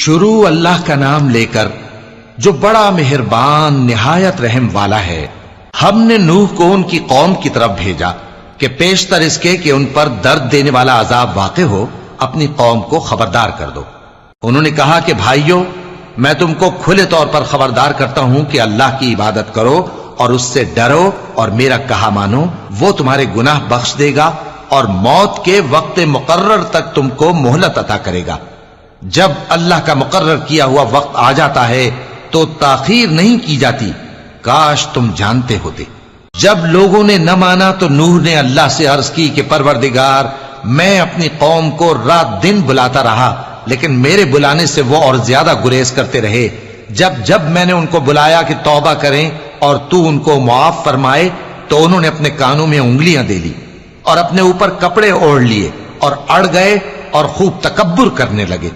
शुरू अल्लाह का नाम लेकर जो बड़ा मेहरबान निहायत रहम वाला है। हमने नूह को उनकी कौम की तरफ भेजा कि पेशतर इसके कि उन पर दर्द देने वाला अजाब वाक़े हो, अपनी कौम को खबरदार कर दो। उन्होंने कहा कि भाइयों, मैं तुमको खुले तौर पर खबरदार करता हूं कि अल्लाह की इबादत करो और उससे डरो और मेरा कहा मानो, वो तुम्हारे गुनाह बख्श देगा और मौत के वक्त मुकर्रर तक तुमको मोहलत अता करेगा। जब अल्लाह का मुकर्रर किया हुआ वक्त आ जाता है तो ताखीर नहीं की जाती, काश तुम जानते होते। जब लोगों ने न माना तो नूह ने अल्लाह से अर्ज की कि परवरदिगार, मैं अपनी कौम को रात दिन बुलाता रहा, लेकिन मेरे बुलाने से वो और ज्यादा गुरेज करते रहे। जब जब मैंने उनको बुलाया कि तौबा करें और तू उनको मुआफ फरमाए, तो उन्होंने अपने कानों में उंगलियां दे ली और अपने ऊपर कपड़े ओढ़ लिए और अड़ गए और खूब तकब्बुर करने लगे।